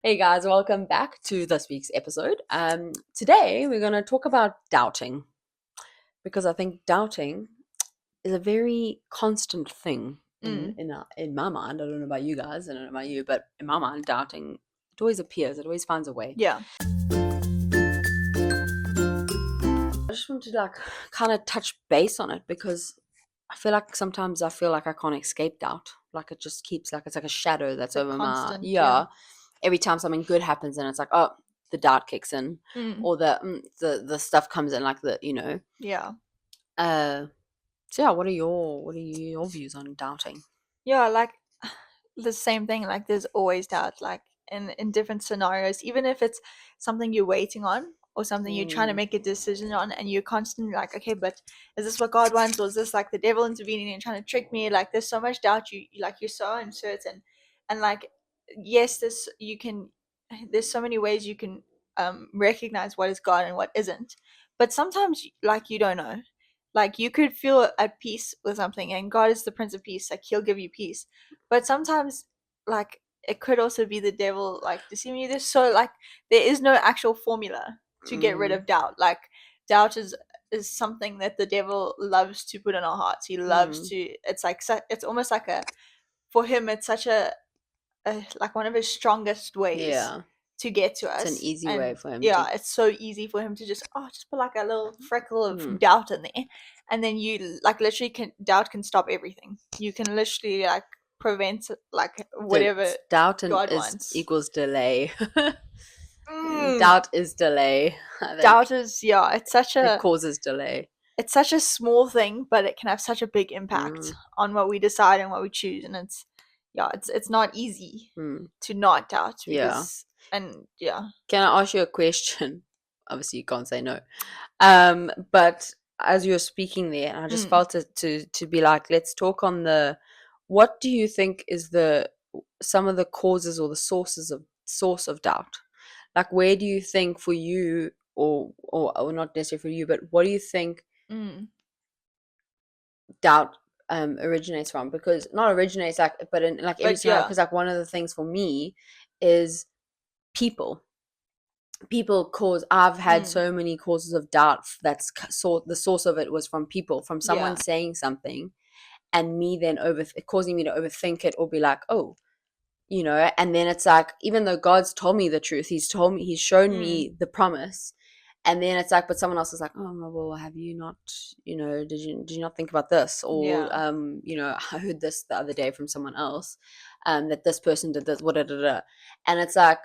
Hey guys, welcome back to this week's episode. Today we're going to talk about doubting because I think doubting is a very constant thing in Mm, in in my mind. I don't know about you guys, I don't know about you, but in my mind, doubting it always appears, it always finds a way. yeah. I just want to kind of touch base on it because I feel like sometimes I feel like I can't escape doubt. Like it just keeps like it's like a shadow that's It's a over my constant, yeah. yeah. Every time something good happens and it's like, oh, the doubt kicks in, Mm, or the stuff comes in, like yeah. Uh, so yeah, what are your views on doubting? Yeah, like the same thing, like there's always doubt, like in different scenarios, even if it's something you're waiting on or something you're trying to Mm, make a decision on and you're constantly like, okay, but is this what God wants or is this like the devil intervening and trying to trick me? Like there's so much doubt, like you're so uncertain. And like yes, this you can there's so many ways you can recognize what is God and what isn't. But sometimes like you don't know. Like you could feel at peace with something and God is the Prince of Peace, like he'll give you peace. But sometimes like it could also be the devil like deceiving you. There's so like there is no actual formula to get rid mm, of doubt. Like doubt is something that the devil loves to put in our hearts. He loves mm. to. It's like it's almost like a for him. It's such a like one of his strongest ways Yeah, to get to it's an us. easy way And for him to. yeah, it's so easy for him to just put like a little freckle of Mm. doubt in there, and then you like literally can doubt can stop everything. You can literally like prevent like whatever Doubt and God is wants. equals delay. Mm, Doubt is delay. I doubt think is yeah, it causes delay. it's such a small thing, but it can have such a big impact Mm, on what we decide and what we choose, and it's yeah, it's not easy mm. to not doubt Yeah. because and yeah. Can I ask you a question? Obviously, you can't say no. But as you're speaking there, I just Mm, felt it to be like, let's talk on the. What do you think is the some of the causes or the source of doubt? Like, where do you think for you, or not necessarily for you, but what do you think mm. doubt originates from? Because not originates like, but in like every But scenario. yeah. Because like one of the things for me is people people cause I've had Mm, so many causes of doubt that's the source of it was from people, from someone yeah. saying something and me then over causing me to overthink it or be like, oh, and then it's like, even though God's told me the truth, he's shown Mm, me the promise, and then it's like, but someone else is like, oh well, have you not, did you not think about this, or yeah. I heard this the other day from someone else, that this person did this, what, and it's like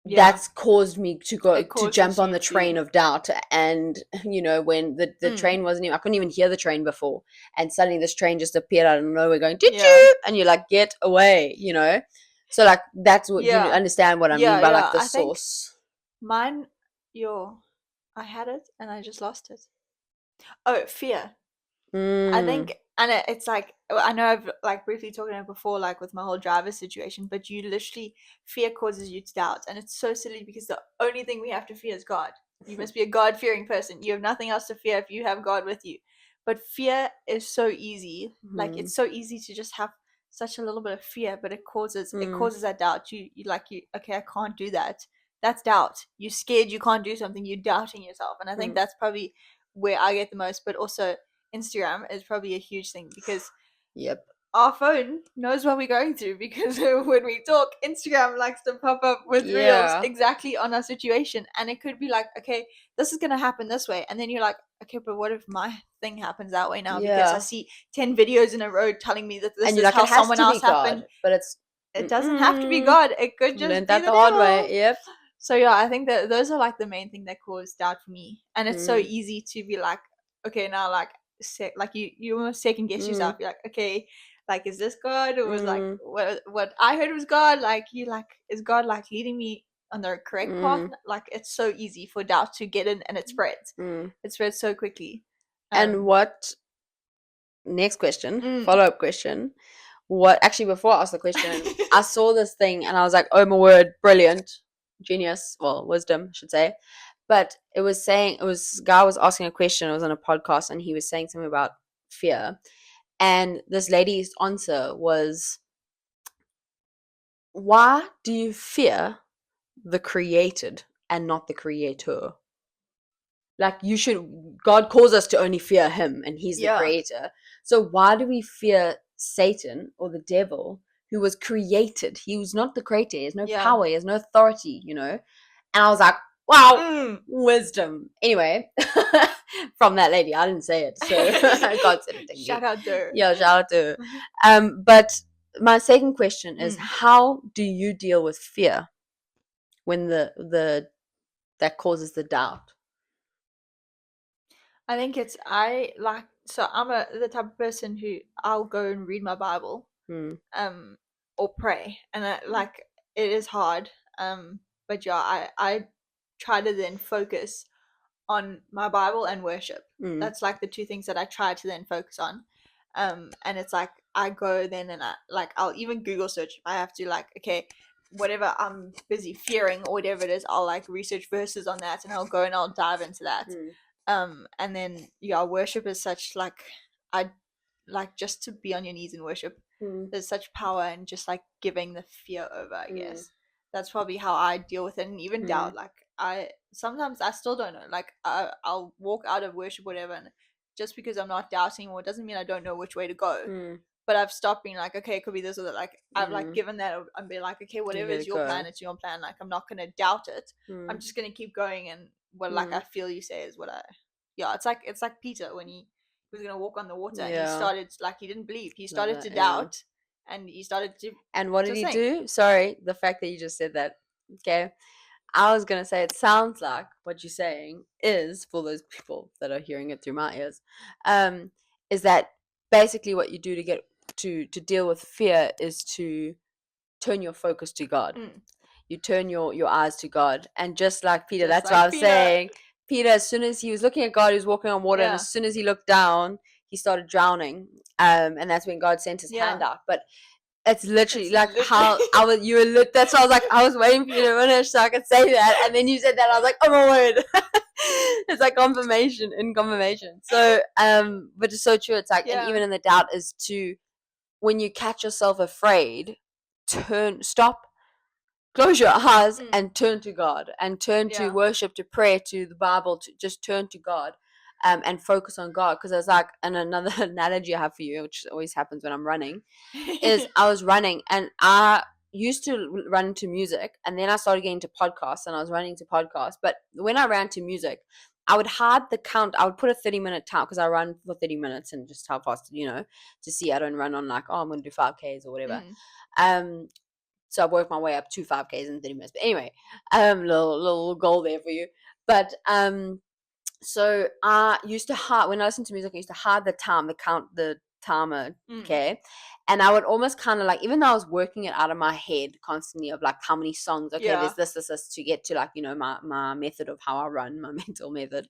Yeah. that's caused me to go It to jump causes on you the to train of doubt. And when the mm, train wasn't even, I couldn't even hear the train before, and suddenly this train just appeared out of nowhere going did yeah. you, and you're like, get away. So like that's what you Yeah. understand what I mean Yeah, by like yeah. the I think source. mine yo I had it and I just lost it. Oh, fear. I Mm, think and it's like I know I've like briefly talked about it before, like with my whole driver situation, but you literally fear causes you to doubt. And it's so silly because the only thing we have to fear is God. You must be a God fearing person. You have nothing else to fear if you have God with you. But fear is so easy. Like mm, it's so easy to just have such a little bit of fear, but it mm, causes that doubt. You like you okay, I can't do that. That's doubt. You're scared you can't do something, you're doubting yourself. And I think mm. that's probably where I get the most, but also Instagram is probably a huge thing because Yep. our phone knows what we're going through because when we talk, Instagram likes to pop up with reels Yeah. exactly on our situation. And it could be like, okay, this is going to happen this way. And then you're like, okay, but what if my thing happens that way now? Because I Yeah. see 10 videos in a row telling me that And this you're is like, it how has someone to be else happened. God, but it's It doesn't have to be mm-mm. God, it could just Learned be that the the hard way. devil. Yep. So yeah, I think that those are like the main thing that caused doubt for me. And it's so Mm, easy to be like, okay, now like like you almost second guess yourself. mm, You're like, okay, like is this God or was like mm, what I heard was God? Like you like is God like leading me on the correct path? mm, Like it's so easy for doubt to get in and it spreads. mm. It spreads so quickly. And Um what next question, mm. follow up question. What actually, before I ask the question, I saw this thing and I was like, oh my word, brilliant, genius, well, wisdom, I should say. But it was saying, guy was asking a question, it was on a podcast, and he was saying something about fear. And this lady's answer was, why do you fear the created and not the creator? Like, God calls us to only fear him, and he's the Yeah. creator. So why do we fear Satan or the devil, who was created? He was not the creator. He has no Yeah. power. He has no authority, And I was like, wow, Mm. wisdom. Anyway, from that lady. I didn't say it, so God said it. Shout out to her. Yeah, shout out to her. But my second question is, Mm. how do you deal with fear when the that causes the doubt? I think I'm the type of person who I'll go and read my Bible, Hmm. or pray, and it is hard, but yeah, I try to then focus on my Bible and worship. Mm. That's like the two things that I try to then focus on. And it's like I go then and I'll even Google search if I have to, okay, whatever I'm busy fearing or whatever it is, I'll research verses on that, and I'll go and I'll dive into that. And then worship is such I just to be on your knees in worship. There's such power in just giving the fear over, I guess. That's probably how I deal with it, and even doubt. I sometimes I still don't know. I'll walk out of worship, whatever, and just because I'm not doubting anymore doesn't mean I don't know which way to go. But I've stopped being okay, it could be this or that. I've given that and be okay, whatever is your plan, it's your plan. I'm not gonna doubt it. I'm just gonna keep going, and what I feel you say is what I. Yeah, it's like Peter when he was gonna walk on the water, and he started he didn't believe. He started to doubt, and he started to. And what did he do? Sorry, the fact that you just said that. Okay. I was going to say, it sounds like what you're saying is, for those people that are hearing it through my ears, is that basically what you do to get to deal with fear is to turn your focus to God. You turn your eyes to God. And just like Peter, that's what I was saying. Peter, as soon as he was looking at God, he was walking on water, and as soon as he looked down, he started drowning. And that's when God sent his hand out. But it's literally how I was. You were. That's why I was like, I was waiting for you to finish so I could say that, and then you said that. I was like, oh my word! It's like confirmation in confirmation. So, but it's so true. It's and even in the doubt is to, when you catch yourself afraid, stop, close your eyes, and turn to God, and turn to worship, to prayer, to the Bible, to just turn to God. And focus on God, because there's and another analogy I have for you, which always happens when I'm running, is I was running and I used to run to music, and then I started getting to podcasts, and I was running to podcasts. But when I ran to music, I would hide the count. I would put a 30-minute time, because I run for 30 minutes and just how fast, to see I don't run on I'm going to do 5Ks or whatever. So I worked my way up to 5Ks in 30 minutes. But anyway, little goal there for you. But so I used to hide, when I listened to music, I used to hide the time, the timer, okay? And I would almost kind of even though I was working it out of my head constantly of how many songs, there's this, to get to my method of how I run, my mental method.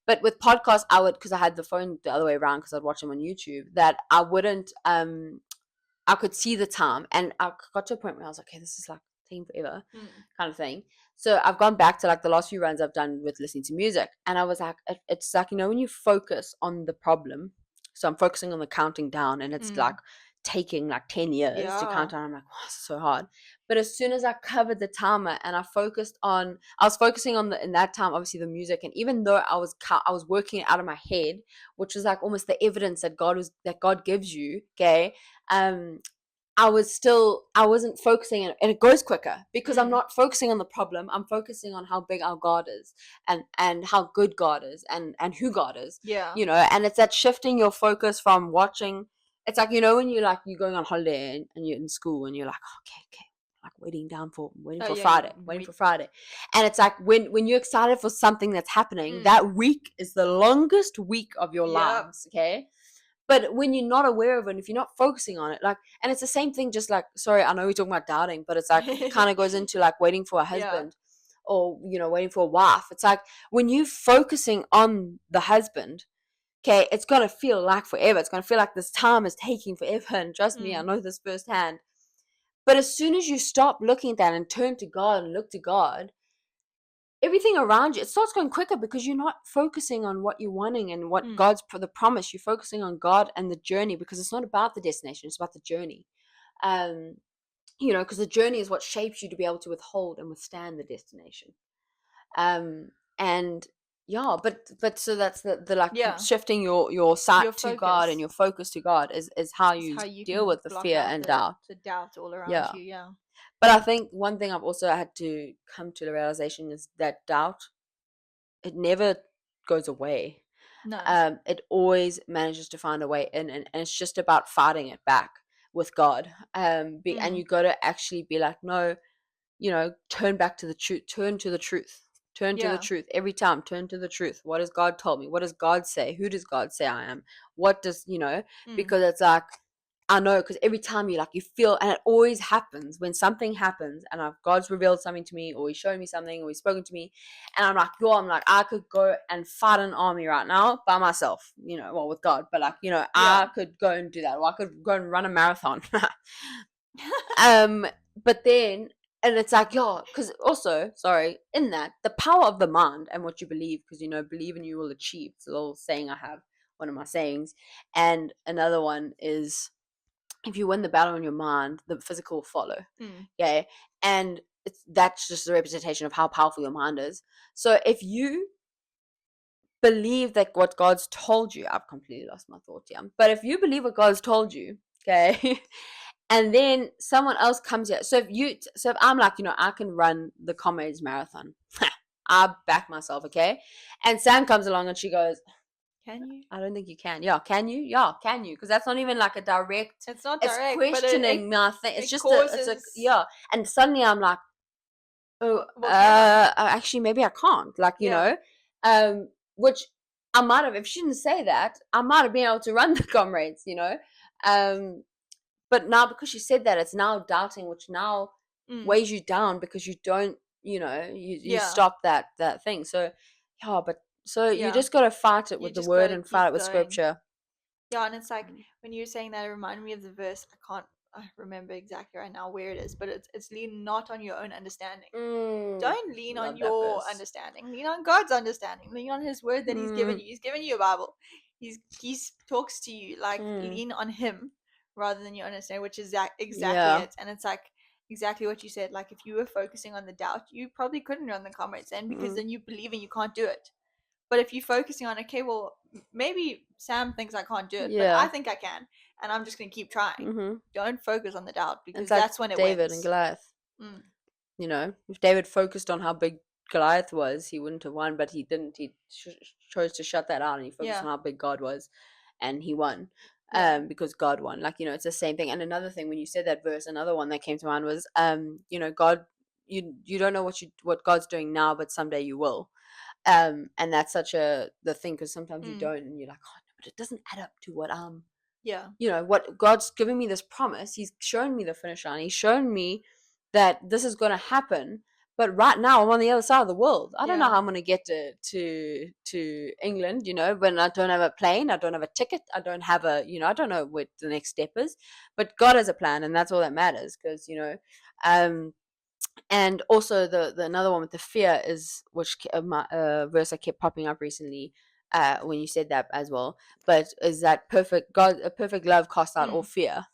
But with podcasts, I would, because I had the phone the other way around, because I'd watch them on YouTube, that I wouldn't, I could see the time, and I got to a point where I was like, okay, this is taking forever, kind of thing. So I've gone back to the last few runs I've done with listening to music, and I was like, it's when you focus on the problem. So I'm focusing on the counting down, and it's taking 10 years to count down. I'm like, wow, this is so hard. But as soon as I covered the timer and I was focusing on in that time, obviously, the music, and even though I was working it out of my head, which was almost the evidence that God gives you, okay. I wasn't focusing, and it goes quicker because I'm not focusing on the problem. I'm focusing on how big our God is, and how good God is, and who God is. And it's that shifting your focus from watching. It's when you're going on holiday and you're in school and you're like, okay, waiting for Friday. And it's when you're excited for something that's happening, that week is the longest week of your lives, okay? But when you're not aware of it, if you're not focusing on it, and it's the same thing, just sorry, I know we're talking about doubting, but it's it kind of goes into waiting for a husband, or, waiting for a wife. It's when you're focusing on the husband, okay, it's going to feel like forever. It's going to feel like this time is taking forever. And trust me, I know this firsthand. But as soon as you stop looking at that and turn to God and look to God, everything around you, it starts going quicker, because you're not focusing on what you're wanting and what God's the promise. You're focusing on God and the journey, because it's not about the destination, it's about the journey. because the journey is what shapes you to be able to withhold and withstand the destination. And yeah, but so that's the like Yeah. shifting your sight Your to God focus and your focus to God is how is you how you deal can with the block fear out and doubt. the doubt all around Yeah. you. Yeah. But I think one thing I've also had to come to the realization is that doubt, it never goes away. No. It always manages to find a way in, and it's just about fighting it back with God. And you got to actually be like, no, turn back to the truth, turn to the truth, turn to the Yeah. truth every time, turn to the truth. What has God told me? What does God say? Who does God say I am? What does, because it's like, I know, because every time you feel, and it always happens when something happens, and God's revealed something to me, or He's shown me something, or He's spoken to me, and I'm like, I could go and fight an army right now by myself, well, with God, but I could go and do that, or I could go and run a marathon. But then, and it's like, because also, sorry, in that, the power of the mind and what you believe, because believe and you will achieve. It's a little saying I have, one of my sayings, and another one is, if you win the battle in your mind, the physical will follow. Okay, and that's just a representation of how powerful your mind is. So if you believe that what God's told you, I've completely lost my thought here, but if you believe what God's told you, okay, and then someone else comes here. So if I'm like, I can run the Comrades Marathon, I back myself, okay, and Sam comes along and she goes, can you? I don't think you can. Yeah, can you? Yeah, can you? Because that's not even like a direct. It's not It's direct, questioning my thing. It's it just causes. yeah. And suddenly I'm like, oh, Well, can actually maybe I can't. Which I might have. If she didn't say that, I might have been able to run the Comrades. But now because she said that, it's now doubting, which now weighs you down because you don't. You stop that thing. So yeah, but. So you just got to fight it with the word and fight it with scripture. Yeah, and it's like when you were saying that, it reminded me of the verse. I remember exactly right now where it is, but it's lean not on your own understanding. Don't lean on your understanding. Lean on God's understanding. Lean on His word that He's given you. He's given you a Bible. He talks to you. Lean on Him rather than your understanding, which is exactly it. And it's like exactly what you said. Like if you were focusing on the doubt, you probably couldn't run the Comrades then, because then you believe and you can't do it. But if you're focusing on, okay, well, maybe Sam thinks I can't do it, but I think I can, and I'm just going to keep trying. Don't focus on the doubt, because that's when it wins. David and Goliath. If David focused on how big Goliath was, he wouldn't have won, but he didn't. He chose to shut that out, and he focused on how big God was, and he won. Because God won. It's the same thing. And another thing, when you said that verse, another one that came to mind was, God, you don't know what God's doing now, but someday you will. And that's such the thing, because sometimes you don't, and you're like, oh no, but it doesn't add up to what what God's giving me, this promise. He's shown me the finish line. He's shown me that this is going to happen, but right now I'm on the other side of the world. I don't know how I'm going to get to England, when I don't have a plane, I don't have a ticket, I don't have I don't know what the next step is, but God has a plan, and that's all that matters. Because and also the another one with the fear is, which my verse that kept popping up recently, when you said that as well, but is that a perfect love casts out all fear.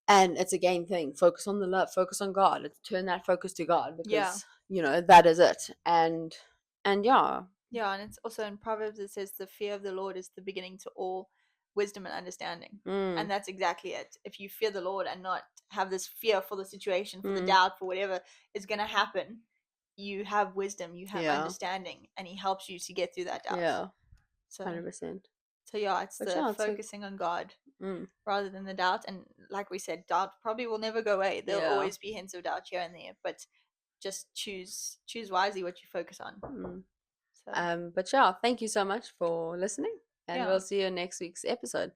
And it's a game thing. Focus on the love, focus on God. Let's turn that focus to God, because that is it. And yeah, and it's also in Proverbs, it says the fear of the Lord is the beginning to all wisdom and understanding. And that's exactly it. If you fear the Lord and not have this fear for the situation, for the doubt, for whatever is going to happen, you have wisdom, you have understanding, and He helps you to get through that doubt. So 100%. So it's focusing on God rather than the doubt. And like we said, doubt probably will never go away. There'll always be hints of doubt here and there, but just choose wisely what you focus on. But thank you so much for listening, and we'll see you in next week's episode.